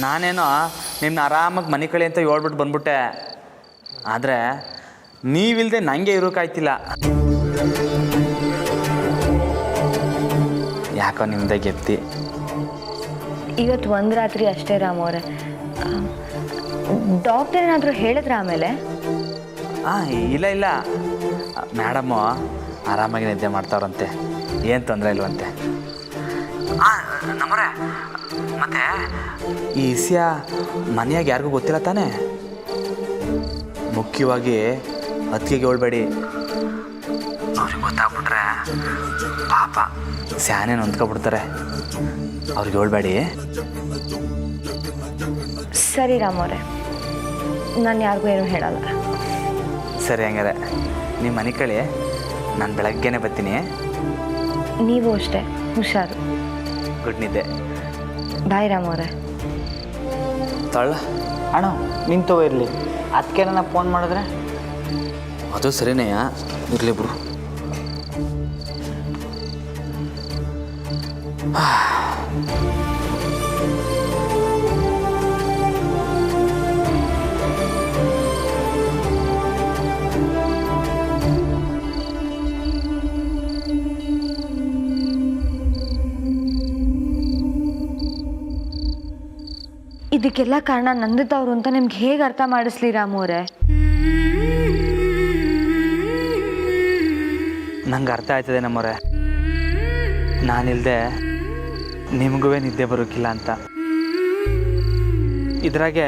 ನಾನೇನೋ ನಿಮ್ಮನ್ನ ಆರಾಮಾಗಿ ಮನೆ ಕಳಿ ಅಂತ ಹೇಳ್ಬಿಟ್ಟು ಬಂದ್ಬಿಟ್ಟೆ. ಆದರೆ ನೀವಿಲ್ಲದೆ ನನಗೆ ಇರೋಕ್ಕಾಯ್ತಿಲ್ಲ. ಯಾಕೋ ನಿಮ್ಮದೇ ಗೆತ್ತಿ. ಇವತ್ತು ಒಂದು ರಾತ್ರಿ ಅಷ್ಟೇ ರಾಮ್ ಅವರೇ. ಡಾಕ್ಟರ್ ಏನಾದರೂ ಹೇಳಿದ್ರ ಆಮೇಲೆ? ಇಲ್ಲ ಮೇಡಮ್ಮು ಆರಾಮಾಗಿ ನಿದ್ದೆ ಮಾಡ್ತಾವ್ರಂತೆ, ಏನು ತೊಂದರೆ ಇಲ್ವಂತೆ. ನಮ್ಮರೆ ಮತ್ತೆ ಈ ವಿಷಯ ಮನೆಯಾಗ ಯಾರಿಗೂ ಗೊತ್ತಿಲ್ಲ ತಾನೇ? ಮುಖ್ಯವಾಗಿ ಅತ್ತಿಗೆಗೆ ಹೇಳ್ಬೇಡಿ. ಅವ್ರಿಗೆ ಗೊತ್ತಾಗ್ಬಿಟ್ರೆ ಪಾಪ ಸ್ಯಾನೇ ನೊಂದ್ಕೊಬಿಡ್ತಾರೆ. ಅವ್ರಿಗೆ ಹೇಳ್ಬೇಡಿ. ಸರಿ ರಾಮ್ ಅವರೇ, ನಾನು ಯಾರಿಗೂ ಏನೂ ಹೇಳಲ್ಲ. ಸರಿ, ಹಂಗಾರೆ ನಿಮ್ಮ ಮನೆ ಕಳಿ, ನಾನು ಬೆಳಗ್ಗೆನೇ ಬರ್ತೀನಿ. ನೀವು ಅಷ್ಟೇ, ಹುಷಾರು. ಗುಡ್ ನಿದ್ದೆ. ಬಾಯ್ ರಾಮ್ ಅವರೇ. ತಳ್ಳ ಅಣ್ಣ ನಿಂತವ ಇರಲಿ, ಅದಕ್ಕೆ ನನ್ನ ಫೋನ್ ಮಾಡಿದ್ರೆ. ಅದು ಸರಿನೇ, ಇರಲಿ ಬಿಡು. ಇದಕ್ಕೆಲ್ಲ ಕಾರಣ ನಂದಿತವ್ರು ಅಂತ ನಿಮ್ಗೆ ಹೇಗೆ ಅರ್ಥ ಮಾಡಿಸ್ಲಿ ರಾಮ್ ಅವರೇ? ನಂಗೆ ಅರ್ಥ ಆಯ್ತದೆ ನಮ್ಮವ್ರೆ, ನಾನಿಲ್ಲದೆ ನಿಮಗೂ ನಿದ್ದೆ ಬರೋಕ್ಕಿಲ್ಲ ಅಂತ. ಇದ್ರಾಗೆ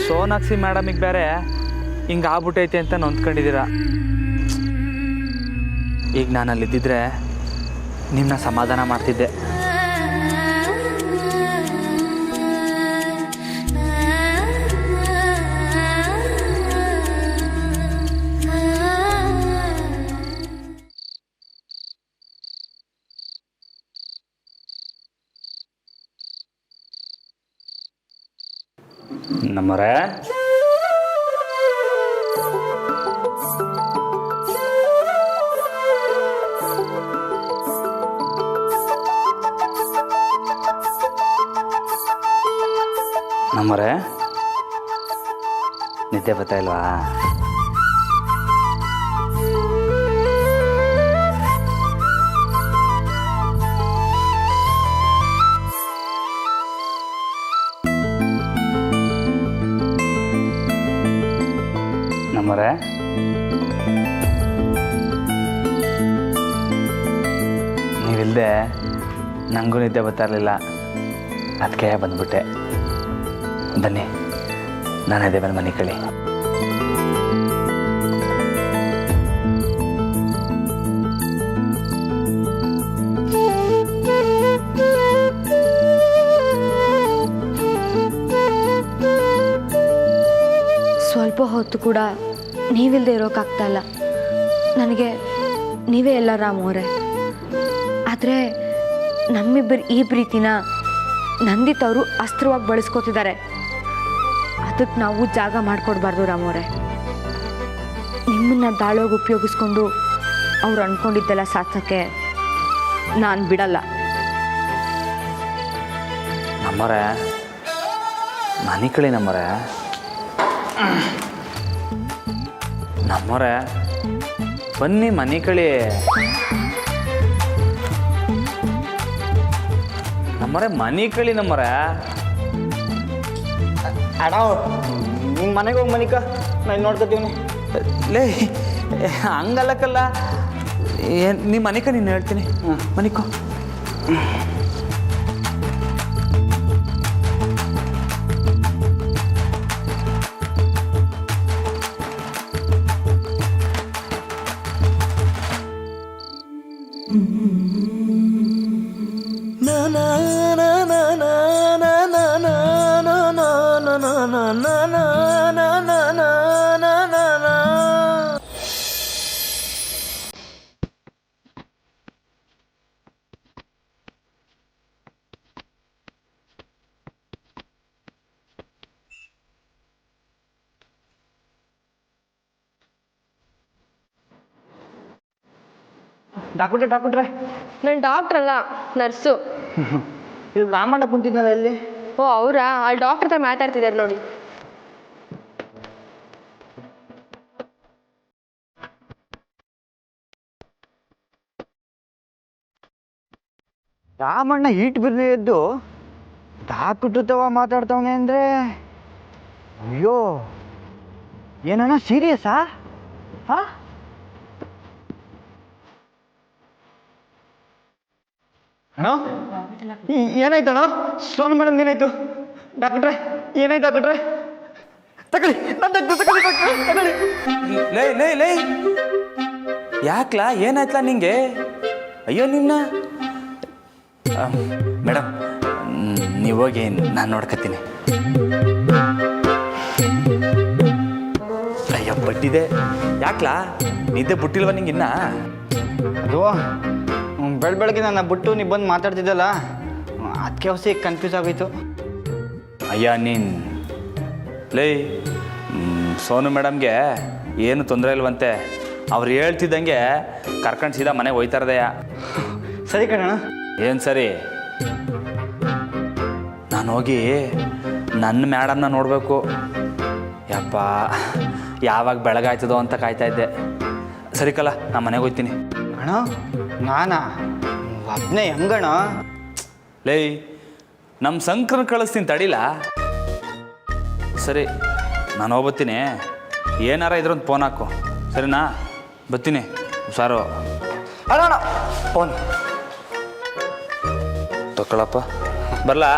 ಸೋನಾಕ್ಷಿ ಮೇಡಮಿಗೆ ಬೇರೆ ಹಿಂಗೆ ಆಗ್ಬಿಟ್ಟೈತೆ ಅಂತ ನೊಂದ್ಕೊಂಡಿದ್ದೀರ. ಈಗ ನಾನು ಅಲ್ಲಿದ್ದಿದ್ರೆ ನಿಮ್ಮನ್ನ ಸಮಾಧಾನ ಮಾಡ್ತಿದ್ದೆ. ನಮ್ಮರೆ ನಮ್ಮರೆ ನಿದ್ದೆ ಬರ್ತಾ ಇಲ್ವಾ? ನಮ್ಮರೆ ನೀವಿಲ್ಲದೆ ನನಗೂ ನಿದ್ದೆ ಬರ್ತಾ ಇರಲಿಲ್ಲ, ಅದಕ್ಕೆ ಬಂದ್ಬಿಟ್ಟೆ. ಬನ್ನಿ, ನಾನು ಅದೇ ಮೇಲೆ ಮನೆ ಕಳಿ. ಸ್ವಲ್ಪ ಹೊತ್ತು ಕೂಡ ನೀವಿಲ್ಲದೆ ಇರೋಕ್ಕಾಗ್ತಾ ಇಲ್ಲ ನನಗೆ. ನೀವೇ ಎಲ್ಲ ರಾಮ್ ಅವರೇ. ಆದರೆ ನಮ್ಮಿಬ್ಬರು ಈ ಪ್ರೀತಿನ ನಂದಿತವರು ಅಸ್ತ್ರವಾಗಿ ಬಳಸ್ಕೋತಿದ್ದಾರೆ. ಅದಕ್ಕೆ ನಾವು ಜಾಗ ಮಾಡಿಕೊಡ್ಬಾರ್ದು ರಾಮ್ ಅವರೇ. ನಿಮ್ಮನ್ನು ದಾಳೋಗಿ ಉಪಯೋಗಿಸ್ಕೊಂಡು ಅವ್ರು ಅಂದ್ಕೊಂಡಿದ್ದೆಲ್ಲ ಸಾಧಿಸೋಕ್ಕೆ ನಾನು ಬಿಡಲ್ಲ. ನಮ್ಮರೆ ಮನೆ ಕಳಿ, ನಮ್ಮರೆ ನಮ್ಮರೆ ಬನ್ನಿ ಮನೆ ಕಳಿ. ನಮ್ಮರೆ ಮನೆ ಕಳಿ. ನಮ್ಮರೆ ಅಣ್ಣ ನಿಮ್ಮ ಮನೆಗೆ ಹೋಗಿ ಮನಿಕ, ನಾನು ನೋಡ್ಕೊತೀವಿ. ಲೇ ಹಂಗಲ್ಲಕ್ಕಲ್ಲ, ನಿಮ್ಮ ಮನಿಕ ನೀನು ಹೇಳ್ತೀನಿ. ಮನಿಕೋ. ಡಾಕ್ಟ್ರೆ ನಾನು ಡಾಕ್ಟ್ರ್ ಅಲ್ಲ, ನರ್ಸು. ಇದು ರಾಮಣ್ಣ ಕುಂತಿದ್ನಲ್ಲ ಎಲ್ಲಿ? ಓ ಅವರಾ ಅಲ್ಲಿ ಡಾಕ್ಟರ್ ಹತ್ರ ಮಾತಾಡ್ತಿದ್ದಾರೆ ನೋಡಿ. ರಾಮಣ್ಣ ಈಟ್ ಬಿರ್ಲಿ ಎದ್ದು ದಾಕುಟ್ಟುತ್ತವ ಮಾತಾಡ್ತವನೆ ಅಂದರೆ ಅಯ್ಯೋ ಏನಣ್ಣ ಸೀರಿಯಸ್ಸಾ? ಹಾಂ ಅಣ್ಣ ಏನಾಯ್ತಣ್ಣ? ಸೋನು ಮೇಡಮ್ ಏನಾಯ್ತು? ಡಾಕ್ಟ್ರೆ ಏನಾಯ್ತು ಡಾಕ್ಟ್ರೆ? ತಗೊಳ್ಳಿ ತಗೊಳ್ಳಿ ತಗೊಳ್ಳಿ. ಲೇ ಲೇ ಲೇ ಯಾಕ್ಲಾ ಏನಾಯ್ತಲ್ಲ ನಿಂಗೆ? ಅಯ್ಯೋ ನಿನ್ನ ಮೇಡಮ್ ನೀವು ಹೋಗಿ ನಾನು ನೋಡ್ಕೊತೀನಿ. ಅಯ್ಯೋ ಬಡ್ಡಿದೆ ಯಾಕ್ಲಾ ನಿದ್ದೆ ಬಿಟ್ಟಿಲ್ವ ನಿಂಗಿನ್ನ? ಅದು ಬೆಳಗ್ಗೆ ನನ್ನ ಬಿಟ್ಟು ನೀವು ಬಂದು ಮಾತಾಡ್ತಿದ್ದಲ್ಲ ಅದಕ್ಕೆ ಹೊಸ ಕನ್ಫ್ಯೂಸ್ ಆಗೋಯ್ತು. ಅಯ್ಯ ನೀನು ಲೇ ಸೋನು ಮೇಡಮ್ಗೆ ಏನು ತೊಂದರೆ ಇಲ್ವಂತೆ. ಅವ್ರು ಹೇಳ್ತಿದ್ದಂಗೆ ಕರ್ಕೊಂಡು ಸೀದಾ ಮನೆಗೆ ಹೋಯ್ತಾರದೆಯ. ಸರಿ ಕಣಣ್ಣ. ಏನು ಸರಿ? ನಾನು ಹೋಗಿ ನನ್ನ ಮೇಡಮ್ನ ನೋಡಬೇಕು. ಯಪ್ಪ ಯಾವಾಗ ಬೆಳಗಾಯ್ತದೋ ಅಂತ ಕಾಯ್ತಾ ಇದ್ದೆ. ಸರಿ ಕಲ್ಲ ನಾನು ಮನೆಗೆ ಹೋಗ್ತೀನಿ. ಅಣ್ಣ ನಾನಾ ಒಬ್ಬನೇ ಹೆಂಗಣ? ಲೇ ನಮ್ಮ ಸಂಕ್ರನ ಕಳಿಸ್ತೀನಿ ತಡಿಲ. ಸರಿ ನಾನು ಹೋಗ್ಬತ್ತೀನಿ. ಏನಾರ ಇದ್ರೊಂದು ಫೋನ್ ಹಾಕು ಸರಿನಾ? ಬರ್ತೀನಿ ಹುಷಾರು. ಅಣ್ಣ ಫೋನ್ ತಗೊಳಪ್ಪ ಬರಲಾ?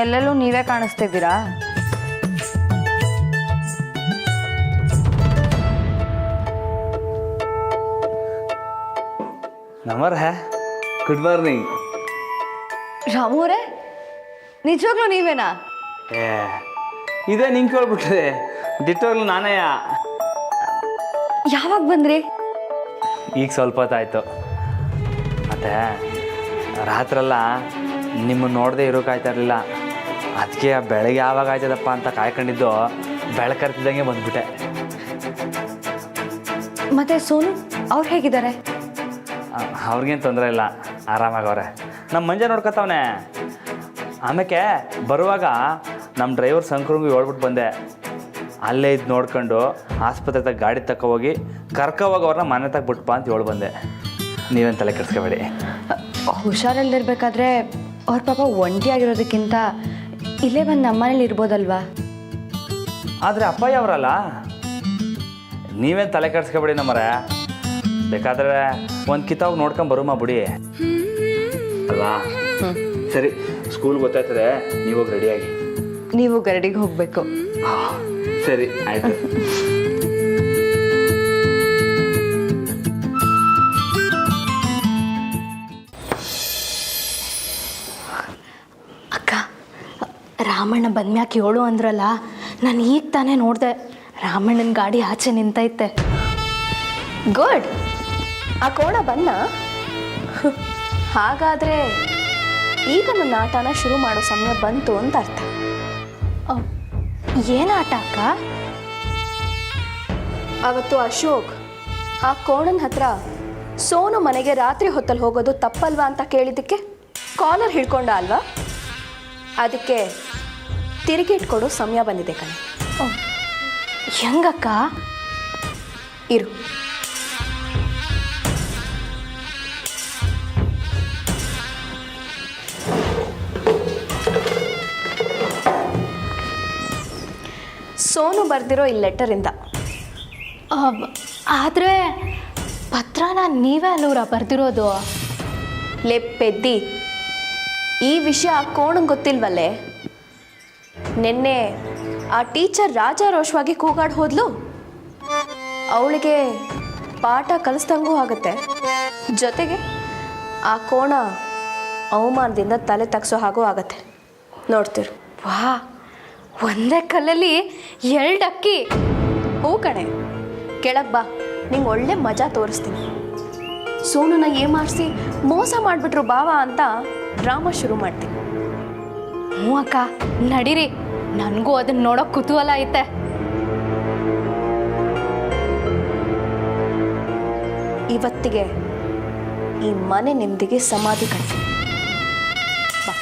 ಎಲ್ಲೆಲ್ಲೂ ನೀವೇ ಕಾಣಿಸ್ತಿದ್ದೀರಾ? ನಮರ್ ಹೇ ಗುಡ್ ಮಾರ್ನಿಂಗ್. ರಾಮೂರೇ ನಿಜವಾಗ್ಲೂ ನೀವೇನಾ? ಏ ಇದೇ ನಿಂಗೆ ಕೇಳ್ಬಿಟ್ರೆ ದಿಟ್ಟವಾಗ್ಲೂ ನಾನೇ. ಯಾವಾಗ ಬಂದ್ರಿ? ಈಗ ಸ್ವಲ್ಪ ಹೊತ್ತಾಯ್ತು. ಮತ್ತು ರಾತ್ರೆಲ್ಲ ನಿಮ್ಮನ್ನು ನೋಡದೆ ಇರೋಕ್ಕಾಯ್ತಾ ಇರಲಿಲ್ಲ. ಅದಕ್ಕೆ ಬೆಳಗ್ಗೆ ಯಾವಾಗ ಆಯ್ತದಪ್ಪ ಅಂತ ಕಾಯ್ಕೊಂಡಿದ್ದು ಬೆಳಕರ್ತಿದ್ದಂಗೆ ಬಂದ್ಬಿಟ್ಟೆ. ಮತ್ತೆ ಸೋನು ಅವ್ರು ಹೇಗಿದ್ದಾರೆ? ಅವ್ರಿಗೇನು ತೊಂದರೆ ಇಲ್ಲ, ಆರಾಮಾಗವ್ರೆ. ನಮ್ಮ ಮಂಜ ನೋಡ್ಕೊತವನೆ. ಆಮೇಲೆ ಬರುವಾಗ ನಮ್ಮ ಡ್ರೈವರ್ ಸಂಕ್ರಂಗೂ ಹೇಳ್ಬಿಟ್ಟು ಬಂದೆ. ಅಲ್ಲೇ ಇದು ನೋಡ್ಕೊಂಡು ಆಸ್ಪತ್ರೆ ತಗ ಗಾಡಿ ತಕ್ಕ ಹೋಗಿ ಕರ್ಕೋವಾಗ ಅವ್ರನ್ನ ಮನೆ ತಗ ಬಿಟ್ಬಾ ಅಂತ ಹೇಳಿ ಬಂದೆ. ನೀವೇನು ತಲೆ ಕೆಡಿಸ್ಕೋಬೇಡಿ. ಹುಷಾರಲ್ದಿರ್ಬೇಕಾದ್ರೆ ಅವ್ರ ಪಾಪ ಒಂಟಿಯಾಗಿರೋದಕ್ಕಿಂತ ಇಲ್ಲೇ ಬಂದು ನಮ್ಮನೇಲಿ ಇರ್ಬೋದಲ್ವಾ? ಆದರೆ ಅಪ್ಪಯ್ಯ ಅವರಲ್ಲ, ನೀವೇನು ತಲೆ ಕೆಡಿಸ್ಕೋಬೇಡಿ ನಮ್ಮರೆ. ಬೇಕಾದ್ರೆ ಒಂದು ಕಿತ್ತಾಗ ನೋಡ್ಕೊಂಡು ಬರುಮ ಬಿಡಿ ಅಲ್ವಾ? ಸರಿ ಸ್ಕೂಲ್ಗೆ ಗೊತ್ತಾಯ್ತದೆ, ನೀವೋಗಿ ರೆಡಿಯಾಗಿ. ನೀವು ಗರಡಿಗೆ ಹೋಗಬೇಕು. ಸರಿ ಆಯಿತು. ಅಕ್ಕ, ರಾಮಣ್ಣ ಬಂದ್ಮ್ಯಾಕೆ ಹೇಳು ಅಂದ್ರಲ್ಲ, ನಾನು ಈಗ ತಾನೇ ನೋಡಿದೆ ರಾಮಣ್ಣನ ಗಾಡಿ ಆಚೆ ನಿಂತೈತೆ. ಗುಡ್, ಆ ಕೋಣ ಬನ್ನ. ಹಾಗಾದರೆ ಈಗ ನನ್ನ ಆಟನ ಶುರು ಮಾಡೋ ಸಮಯ ಬಂತು ಅಂತ ಅರ್ಥ. ಏನು ಆಟ ಅಕ್ಕ? ಅವತ್ತು ಅಶೋಕ್ ಆ ಕೋಣನ ಹತ್ರ ಸೋನು ಮನೆಗೆ ರಾತ್ರಿ ಹೊತ್ತಲ್ಲಿ ಹೋಗೋದು ತಪ್ಪಲ್ವಾ ಅಂತ ಕೇಳಿದ್ದಕ್ಕೆ ಕಾಲರ್ ಹಿಡ್ಕೊಂಡ ಅಲ್ವಾ? ಅದಕ್ಕೆ ತಿರುಗಿ ಇಟ್ಕೊಡೋ ಸಮಯ ಬಂದಿದೆ ಕಣೆ. ಹೆಂಗಕ್ಕ? ಇರು. ಸೋನು ಬರ್ದಿರೋ ಈ ಲೆಟರಿಂದ. ಆದರೆ ಪತ್ರನ ನೀವೇ ಅಲ್ಲೂರ ಬರ್ದಿರೋದು? ಲೆಪ್ಪೆದ್ದಿ, ಈ ವಿಷಯ ಕೋಣಂಗೆ ಗೊತ್ತಿಲ್ವಲ್ಲೇ. ನಿನ್ನೆ ಆ ಟೀಚರ್ ರಾಜಾರೋಷವಾಗಿ ಕೂಗಾಡ್ ಹೋದ್ಲು. ಅವಳಿಗೆ ಪಾಠ ಕಲಿಸ್ದಂಗೂ ಆಗುತ್ತೆ, ಜೊತೆಗೆ ಆ ಕೋಣ ಅವಮಾನದಿಂದ ತಲೆ ತಗ್ಸೋ ಹಾಗೂ ಆಗತ್ತೆ. ನೋಡ್ತಿರು. ವಾ, ಒಂದೇ ಕಲ್ಲಲ್ಲಿ 2 ಅಕ್ಕಿ. ಹೂ ಕಣೆ, ಕೆಳಗೆ ಬಾ, ನಿಂಗೆ ಒಳ್ಳೆ ಮಜಾ ತೋರಿಸ್ತೀನಿ. ಸೋನುನ ಏಮಾರಿಸಿ ಮೋಸ ಮಾಡಿಬಿಟ್ರು ಬಾವ ಅಂತ ಡ್ರಾಮಾ ಶುರು ಮಾಡ್ತೀನಿ. ಹ್ಞೂ ಅಕ್ಕ, ನಡೀರಿ, ನನಗೂ ಅದನ್ನ ನೋಡೋಕೆ ಕುತೂಹಲ ಐತೆ. ಇವತ್ತಿಗೆ ಈ ಮನೆ ನೆಮ್ಮದಿಗೆ ಸಮಾಧಿ ಕಟ್ತೀನಿ. ಬಾ.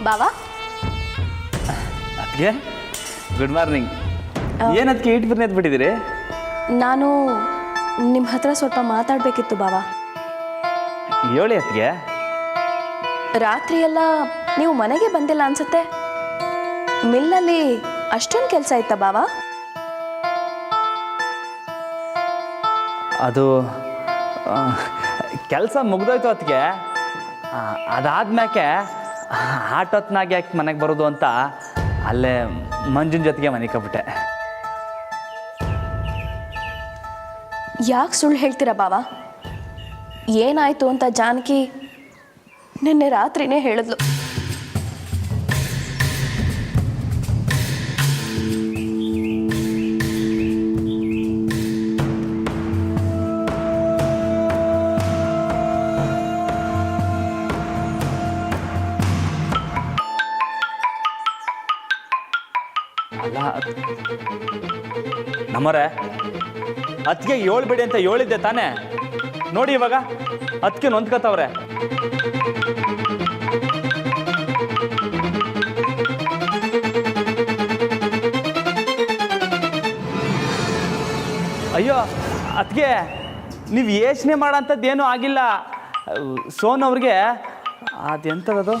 ಬಾವಾ, ಅದಕ್ಕೆ ಗುಡ್ ಮಾರ್ನಿಂಗ್. ಏನು ಅದಕ್ಕೆ ಇಟ್ಟು ಬಿರ್ನೆದ್ದು ಬಿಟ್ಟಿದ್ದೀರಿ? ನಾನು ನಿಮ್ಮ ಹತ್ರ ಸ್ವಲ್ಪ ಮಾತಾಡಬೇಕಿತ್ತು ಬಾವಾ. ಹೇಳಿ ಅದಕ್ಕೆ. ರಾತ್ರಿ ಎಲ್ಲ ನೀವು ಮನೆಗೆ ಬಂದಿಲ್ಲ ಅನ್ಸುತ್ತೆ. ಮಿಲ್ನಲ್ಲಿ ಅಷ್ಟೊಂದು ಕೆಲಸ ಇತ್ತಾ ಬಾವಾ? ಅದು ಕೆಲಸ ಮುಗ್ದೋಯ್ತು ಅದಕ್ಕೆ. ಅದಾದ್ಮ್ಯಾಕೆ ಆಟೊತ್ನಾಗೆ ಯಾಕೆ ಮನೆಗೆ ಬರೋದು ಅಂತ ಅಲ್ಲೇ ಮಂಜಿನ ಜೊತೆಗೆ ಮನೆ ಕಬಿಟ್ಟೆ. ಯಾಕೆ ಸುಳ್ಳು ಹೇಳ್ತೀರಾ ಬಾವಾ? ಏನಾಯ್ತು ಅಂತ ಜಾನಕಿ ನಿನ್ನೆ ರಾತ್ರಿನೇ ಹೇಳಿದ್ಲು. ಅಲ್ಲ ನಮ್ಮರೆ ಅದಕ್ಕೆ ಹೇಳ್ಬೇಡಿ ಅಂತ ಹೇಳಿದ್ದೆ ತಾನೇ. ನೋಡಿ ಇವಾಗ ಅದಕ್ಕೆ ನೊಂದ್ಕೋತವ್ರೆ. ಅಯ್ಯೋ ಅದಕ್ಕೆ ನೀವು ಯೋಚನೆ ಮಾಡೋಂಥದ್ದೇನೂ ಆಗಿಲ್ಲ. ಸೋನ್ ಅವ್ರಿಗೆ ಅದೆಂಥದ್ದು,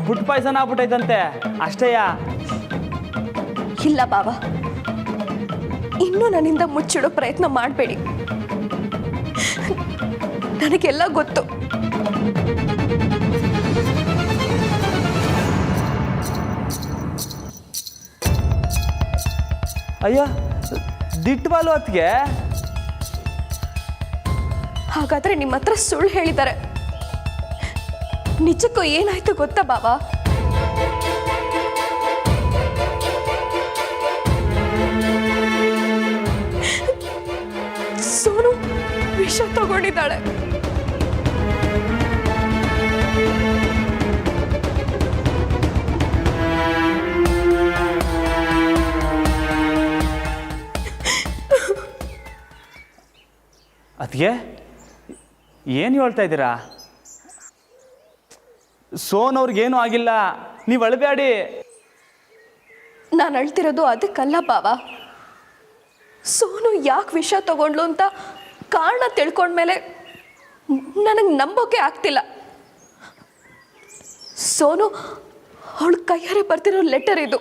ಫುಡ್ ಪಾಯ್ಸನ್ ಆಗ್ಬಿಟ್ಟೈತಂತೆ ಅಷ್ಟೇಯಾ. ಇಲ್ಲ ಬಾವಾ, ಇನ್ನೂ ನನ್ನಿಂದ ಮುಚ್ಚಿಡೋ ಪ್ರಯತ್ನ ಮಾಡಬೇಡಿ. ನನಗೆಲ್ಲ ಗೊತ್ತು. ಅಯ್ಯ ದಿಟ್ವಾಲು ಅತ್ಗೆ. ಹಾಗಾದ್ರೆ ನಿಮ್ಮ ಹತ್ರ ಸುಳ್ಳು ಹೇಳಿದ್ದಾರೆ. ನಿಜಕ್ಕೂ ಏನಾಯ್ತು ಗೊತ್ತಾ ಬಾವಾ? ಸೋನು ವಿಷ ತಗೊಂಡಿದ್ದಾಳೆ. ಅದಕ್ಕೆ ಏನು ಹೇಳ್ತಾ ಇದ್ದೀರಾ? ಸೋನ್ ಅವ್ರಿಗೇನು ಆಗಿಲ್ಲ, ನೀವು ಅಳಬೇಡಿ. ನಾನು ಅಳ್ತಿರೋದು ಅದಕ್ಕಲ್ಲ ಬಾವಾ. ಸೋನು ಯಾಕೆ ವಿಷ ತಗೊಂಡ್ಲು ಅಂತ ಕಾರಣ ತಿಳ್ಕೊಂಡ್ಮೇಲೆ ನನಗೆ ನಂಬೋಕೆ ಆಗ್ತಿಲ್ಲ. ಸೋನು ಅವಳ ಕೈಯಾರೆ ಬರ್ತಿರೋ ಲೆಟರ್ ಇದು.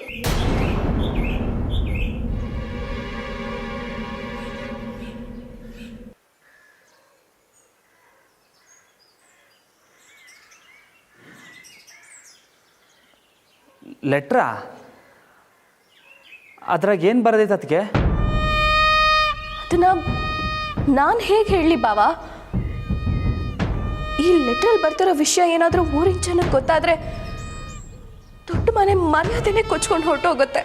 ಲೆಟ್ರಾ? ಅದ್ರಾಗ ಏನು ಬರೋದೈತೆ ಅದಕ್ಕೆ? ಅದನ್ನ ನಾನು ಹೇಗೆ ಹೇಳಲಿ ಬಾವಾ? ಈ ಲೆಟ್ರಲ್ಲಿ ಬರ್ತಿರೋ ವಿಷಯ ಏನಾದರೂ ಊರಿನ ಜನಕ್ಕೆ ಗೊತ್ತಾದರೆ ದೊಡ್ಡ ಮನೆ ಮರ್ಯಾದೆನೇ ಕೊಚ್ಕೊಂಡು ಹೊರಟೋಗುತ್ತೆ.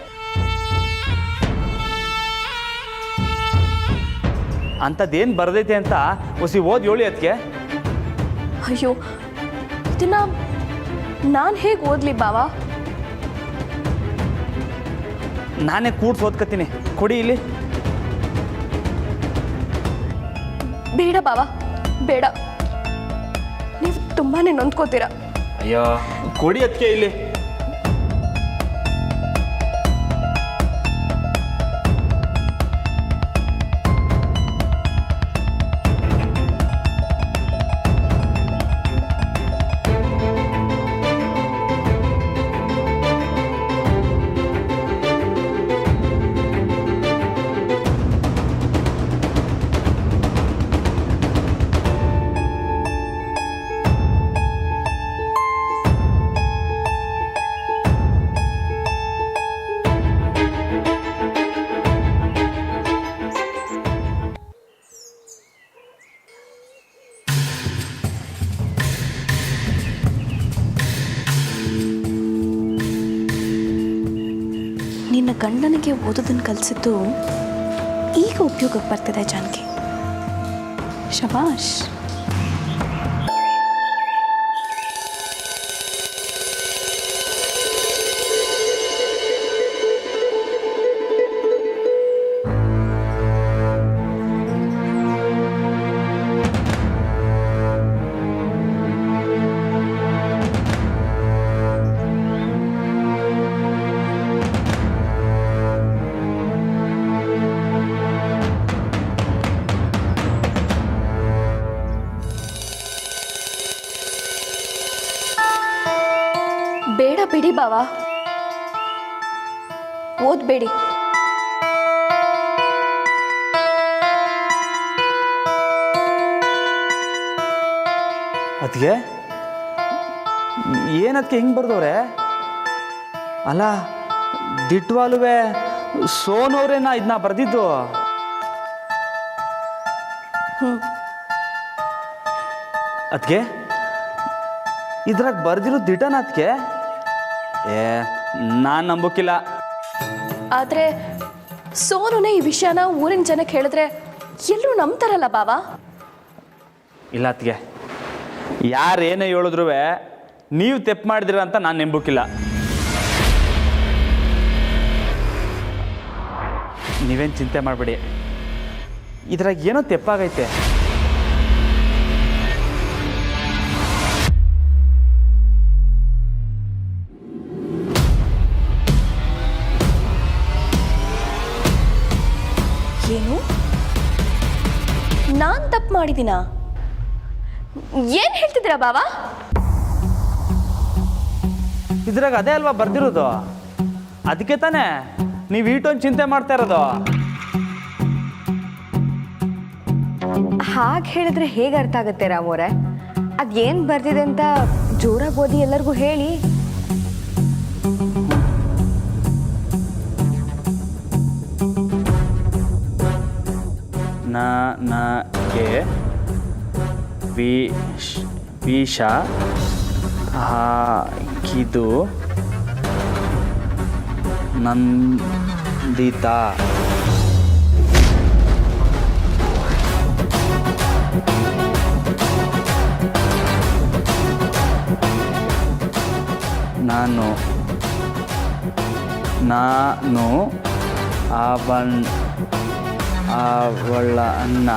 ಅಂಥದ್ದೇನು ಬರದೈತೆ ಅಂತ ಹೊಸಿ ಓದಿ ಹೇಳಿ ಅದಕ್ಕೆ. ಅಯ್ಯೋ, ಇದನ್ನ ನಾನು ಹೇಗೆ ಓದಲಿ ಬಾವಾ? ನಾನೇ ಕೂಡ್ಸಿ ಓದ್ಕತ್ತೀನಿ, ಕೊಡಿ ಇಲ್ಲಿ. ಬೇಡ ಬಾವಾ, ಬೇಡ. ನೀವು ತುಂಬಾನೇ ನೊಂದ್ಕೋತೀರಾ. ಅಯ್ಯೋ ಕೊಡಿ ಅದಕ್ಕೆ ಇಲ್ಲಿ. ನಿನ್ನ ಗಂಡನಿಗೆ ಓದೋದನ್ನು ಕಲಿಸಿದ್ದು ಈಗ ಉಪಯೋಗಕ್ಕೆ ಬರ್ತಿದೆ ಜಾನಕಿ. ಶಬಾಷ್. ಬೇಡ ಬಿಡಿ ಬಾವ, ಓದ್ಬೇಡಿ. ಅದಕ್ಕೆ ಏನದಕ್ಕೆ ಹಿಂಗೆ ಬರ್ದವ್ರೆ? ಅಲ್ಲ ದಿಟ್ವಾಲುವೆ ಸೋನವ್ರೇನಾ ಇದನ್ನ ಬರ್ದಿದ್ದು? ಅದಕ್ಕೆ ಇದ್ರಾಗ ಬರ್ದಿರೋದು ದಿಟನ ಅದಕ್ಕೆ? ನಾನು ನಂಬೋಕ್ಕಿಲ್ಲ. ಆದರೆ ಸೋನುನೇ ಈ ವಿಷಯನ ಊರಿನ ಜನಕ್ಕೆ ಹೇಳಿದ್ರೆ ಎಲ್ಲರೂ ನಂಬ್ತಾರಲ್ಲ ಬಾವ. ಇಲ್ಲ ಅದಕ್ಕೆ ಯಾರೇನೇ ಹೇಳಿದ್ರು ನೀವು ತೆಪ್ಪು ಮಾಡಿದಿರ ಅಂತ ನಾನು ನಂಬೋಕ್ಕಿಲ್ಲ. ನೀವೇನು ಚಿಂತೆ ಮಾಡಬೇಡಿ, ಇದ್ರಾಗ ಏನೋ ತೆಪ್ಪಾಗೈತೆ. ಏನು? ನಾನು ತಪ್ಪು ಮಾಡಿದ್ದೀನಾ? ಏನು ಹೇಳ್ತಿದ್ದೀರಾ ಬಾವ? ಇದ್ರಾಗ ಅದೇ ಅಲ್ವಾ ಬರ್ದಿರೋದು? ಅದಕ್ಕೆ ತಾನೇ ನೀವು ಈಟೊಂದು ಚಿಂತೆ ಮಾಡ್ತಾ ಇರೋದು. ಹಾಗೆ ಹೇಳಿದ್ರೆ ಹೇಗೆ ಅರ್ಥ ಆಗುತ್ತೆ ರಾಮೋರೆ? ಅದೇನು ಬರ್ದಿದೆ ಅಂತ ಜೋರಾಗಿ ಓದಿ ಎಲ್ಲರಿಗೂ ಹೇಳಿ. ನನಗೆ ವಿಷ ಹಾಕಿದು ನಂದಿತಾ. ನಾನು ಅವಳನ್ನ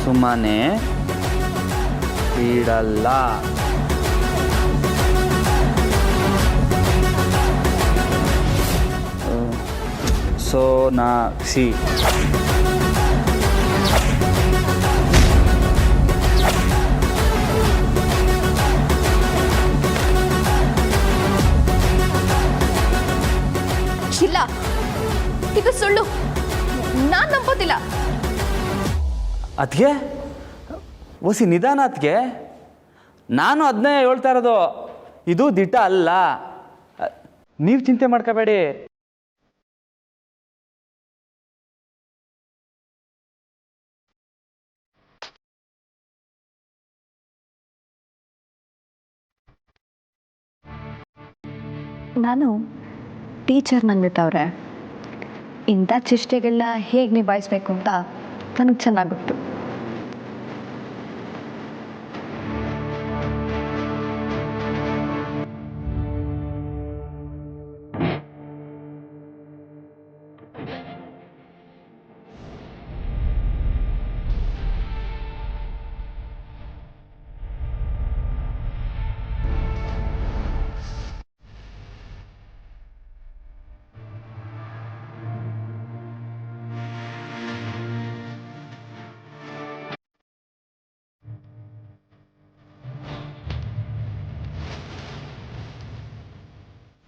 ಸುಮ್ಮನೆ ಬಿಡಲ್ಲ. ಸೋನಾಕ್ಷಿ. ಇಲ್ಲ, ಇದು ಸುಳ್ಳು. ನಾನು ನಂಬೋದಿಲ್ಲ. ಅದಕ್ಕೆ ಒಸಿ ನಿಧಾನ. ಅದಕ್ಕೆ ನಾನು ಅದನ್ನೇ ಹೇಳ್ತಾ ಇರೋದು, ಇದು ದಿಟ ಅಲ್ಲ. ನೀವು ಚಿಂತೆ ಮಾಡ್ಕೋಬೇಡಿ. ನಾನು ಟೀಚರ್ ನಂದಿತ್ತವ್ರೆ. ಇಂಥ ಚೇಷ್ಟೆಗಳನ್ನ ಹೇಗೆ ನಿಭಾಯಿಸ್ಬೇಕು ಅಂತ ನನಗೆ ಚೆನ್ನಾಗಿ ಗೊತ್ತು.